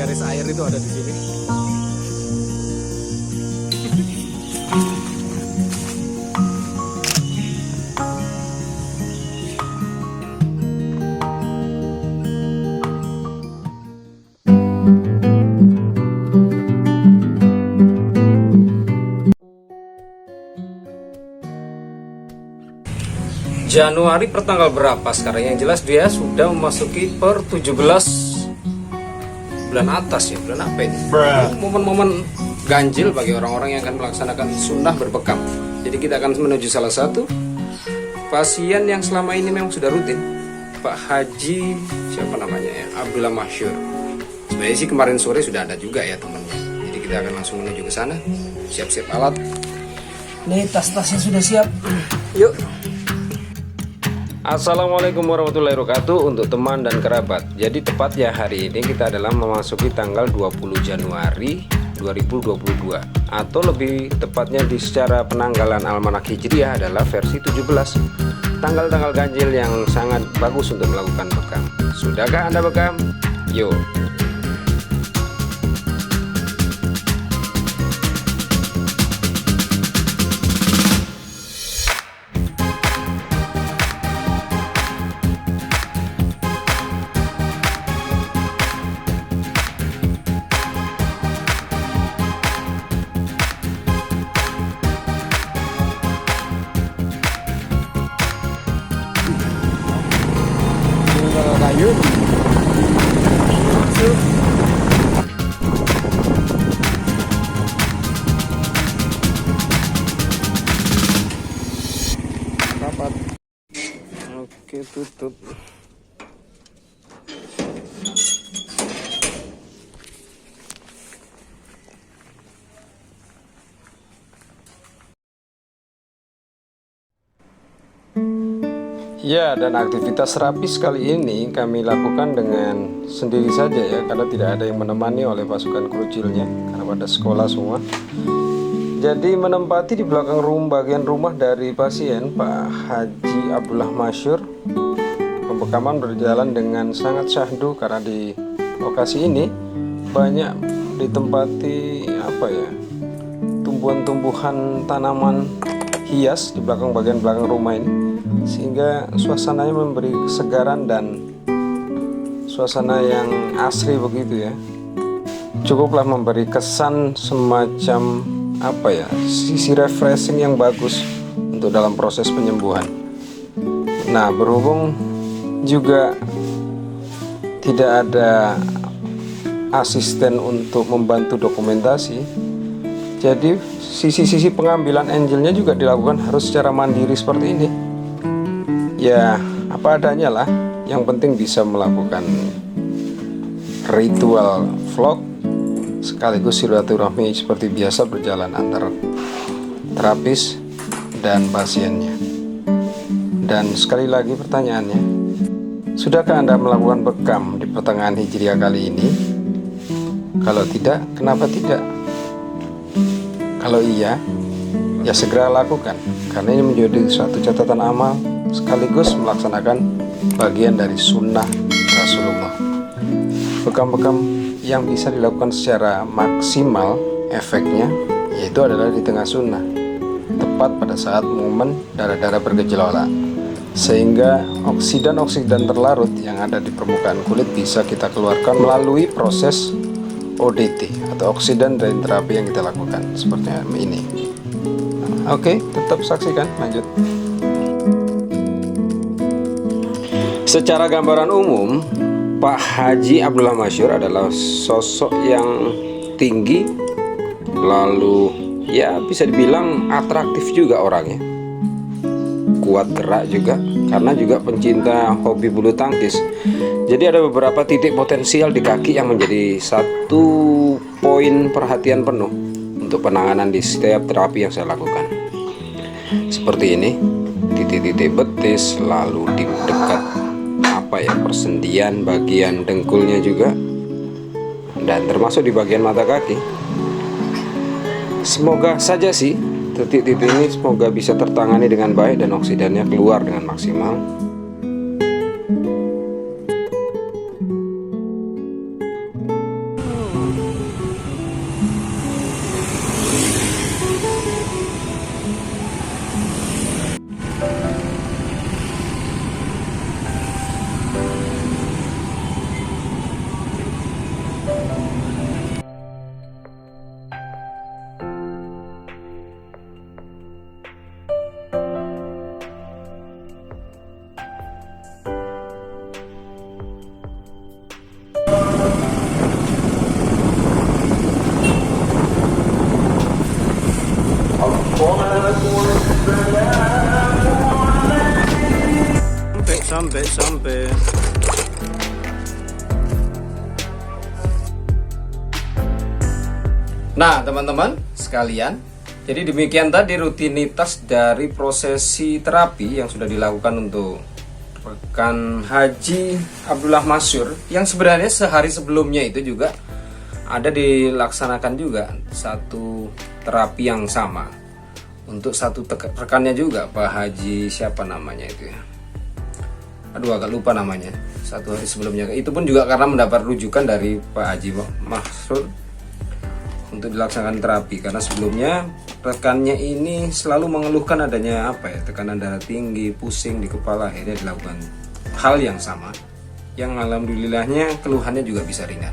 garis air itu ada di sini. Januari pertanggal berapa sekarang? Yang jelas dia sudah memasuki per 17 bulan atas ya. Bulan apa ini? Momen-momen ganjil bagi orang-orang yang akan melaksanakan sunnah berbekam. Jadi kita akan menuju salah satu pasien yang selama ini memang sudah rutin, Pak Haji siapa namanya ya, Abdullah Masyur. Sebenarnya sih kemarin sore sudah ada juga ya temannya. Jadi kita akan langsung menuju ke sana. Siap-siap alat. Nih tas-tasnya sudah siap. Yuk. Assalamualaikum warahmatullahi wabarakatuh untuk teman dan kerabat. Jadi tepatnya hari ini kita adalah memasuki tanggal 20 Januari 2022, atau lebih tepatnya di secara penanggalan Almanak Hijriah adalah versi 17. Tanggal-tanggal ganjil yang sangat bagus untuk melakukan bekam. Sudahkah Anda bekam? Yuk. Kayu masuk. Rapat. Oke, tutup. Ya, dan aktivitas terapis kali ini kami lakukan dengan sendiri saja ya, karena tidak ada yang menemani oleh pasukan krucilnya karena pada sekolah semua. Jadi menempati di belakang bagian rumah dari pasien Pak Haji Abdullah Masyur, pembekaman berjalan dengan sangat syahdu karena di lokasi ini banyak ditempati tumbuhan-tumbuhan tanaman hias di bagian belakang rumah ini, sehingga suasananya memberi kesegaran dan suasana yang asri begitu ya. Cukuplah memberi kesan semacam sisi refreshing yang bagus untuk dalam proses penyembuhan. Nah, berhubung juga tidak ada asisten untuk membantu dokumentasi, jadi sisi-sisi pengambilan angelnya juga dilakukan harus secara mandiri seperti ini. Ya, apa adanya lah. Yang penting bisa melakukan ritual vlog sekaligus silaturahmi seperti biasa berjalan antar terapis dan pasiennya. Dan sekali lagi pertanyaannya, sudahkah Anda melakukan bekam di pertengahan Hijriah kali ini? Kalau tidak, kenapa tidak? Kalau iya, ya segera lakukan, karena ini menjadi suatu catatan amal sekaligus melaksanakan bagian dari sunnah Rasulullah. Bekam-bekam yang bisa dilakukan secara maksimal efeknya yaitu adalah di tengah sunnah, tepat pada saat momen darah-darah bergejolak, sehingga oksidan-oksidan terlarut yang ada di permukaan kulit bisa kita keluarkan melalui proses ODT atau oksidan drain terapi yang kita lakukan seperti ini. Oke, tetap saksikan, lanjut. Secara gambaran umum, Pak Haji Abdullah Masyur adalah sosok yang tinggi, lalu ya bisa dibilang atraktif juga orangnya, kuat gerak juga, karena juga pencinta hobi bulu tangkis. Jadi ada beberapa titik potensial di kaki yang menjadi satu poin perhatian penuh untuk penanganan di setiap terapi yang saya lakukan. Seperti ini, titik-titik betis, lalu di dekat persendian bagian dengkulnya juga, dan termasuk di bagian mata kaki. Semoga saja sih titik-titik ini semoga bisa tertangani dengan baik dan oksidannya keluar dengan maksimal. Sampai. Nah, teman-teman sekalian, jadi demikian tadi rutinitas dari prosesi terapi yang sudah dilakukan untuk rekan Haji Abdullah Masyur, yang sebenarnya sehari sebelumnya itu juga ada dilaksanakan juga satu terapi yang sama untuk satu rekannya juga, Pak Haji siapa namanya itu ya, aduh agak lupa namanya, satu hari sebelumnya. Itu pun juga karena mendapat rujukan dari Pak Haji Masyur untuk dilaksanakan terapi, karena sebelumnya rekannya ini selalu mengeluhkan adanya tekanan darah tinggi, pusing di kepala. Akhirnya dilakukan hal yang sama, yang alhamdulillahnya keluhannya juga bisa ringan.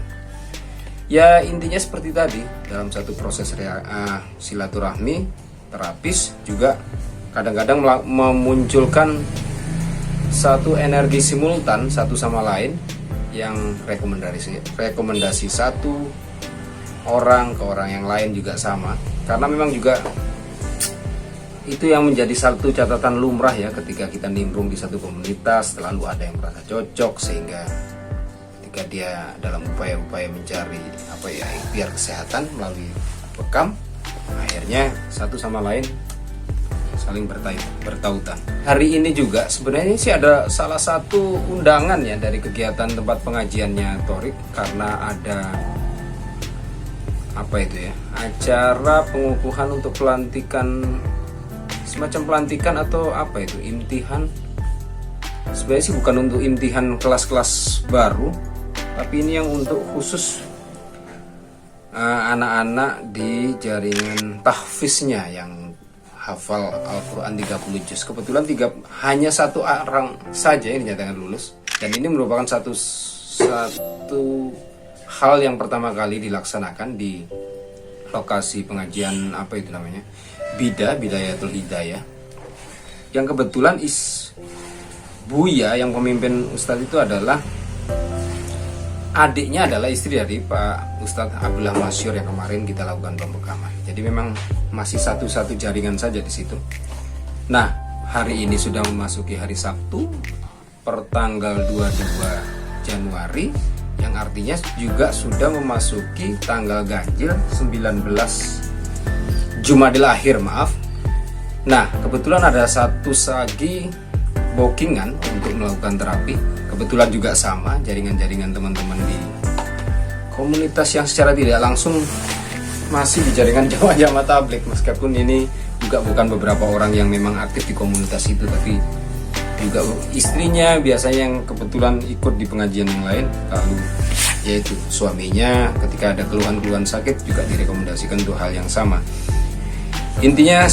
Ya intinya seperti tadi, dalam satu proses silaturahmi terapis juga kadang-kadang memunculkan satu energi simultan satu sama lain, yang rekomendasi satu orang ke orang yang lain juga sama. Karena memang juga itu yang menjadi satu catatan lumrah ya, ketika kita nimbrung di satu komunitas selalu ada yang merasa cocok, sehingga ketika dia dalam upaya-upaya mencari ikhtiar kesehatan melalui bekam, akhirnya satu sama lain saling bertautan. Hari ini juga sebenarnya sih ada salah satu undangan ya dari kegiatan tempat pengajiannya Thorik, karena ada acara pengukuhan untuk pelantikan, semacam pelantikan atau imtihan. Sebenarnya sih bukan untuk imtihan kelas-kelas baru, tapi ini yang untuk khusus anak-anak di jaringan tahfiznya yang hafal Al-Quran 30 juz. Kebetulan hanya satu orang saja yang dinyatakan lulus, dan ini merupakan satu hal yang pertama kali dilaksanakan di lokasi pengajian Bidayatul Hidayah, yang kebetulan Buya yang pemimpin Ustadz itu adalah adiknya adalah istri dari Pak Ustadz Abdullah Masyur yang kemarin kita lakukan pembekaman. Jadi memang masih satu-satu jaringan saja di situ. Nah, hari ini sudah memasuki hari Sabtu, pertanggal 22 Januari, yang artinya juga sudah memasuki tanggal ganjil 19 Jumadil Akhir, maaf. Nah, kebetulan ada satu lagi bookingan untuk melakukan terapi. Kebetulan juga sama jaringan-jaringan teman-teman di komunitas yang secara tidak langsung masih di jaringan jamaah tabligh, meskipun ini juga bukan beberapa orang yang memang aktif di komunitas itu, tapi juga istrinya biasanya yang kebetulan ikut di pengajian yang lain, lalu yaitu suaminya ketika ada keluhan-keluhan sakit juga direkomendasikan untuk hal yang sama. Intinya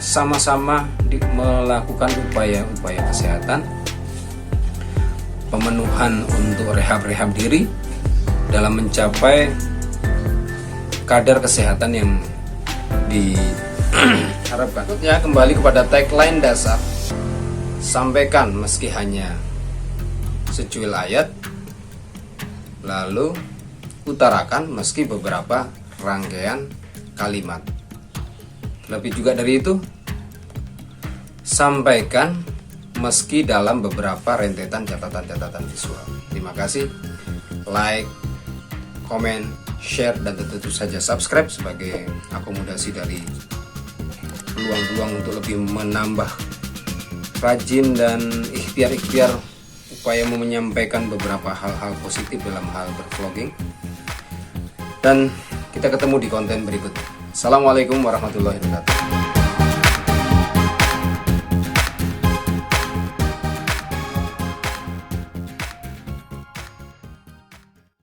sama-sama melakukan upaya-upaya kesehatan, pemenuhan untuk rehab diri dalam mencapai kadar kesehatan yang diharapkan. Ya, kembali kepada tagline dasar, sampaikan meski hanya secuil ayat, lalu utarakan meski beberapa rangkaian kalimat. Lebih juga dari itu, sampaikan meski dalam beberapa rentetan catatan-catatan visual. Terima kasih. Like, komen, share, dan tentu saja subscribe sebagai akomodasi dari peluang-peluang untuk lebih menambah rajin dan ikhtiar upaya menyampaikan beberapa hal-hal positif dalam hal bervlogging. Dan kita ketemu di konten berikutnya. Assalamualaikum warahmatullahi wabarakatuh.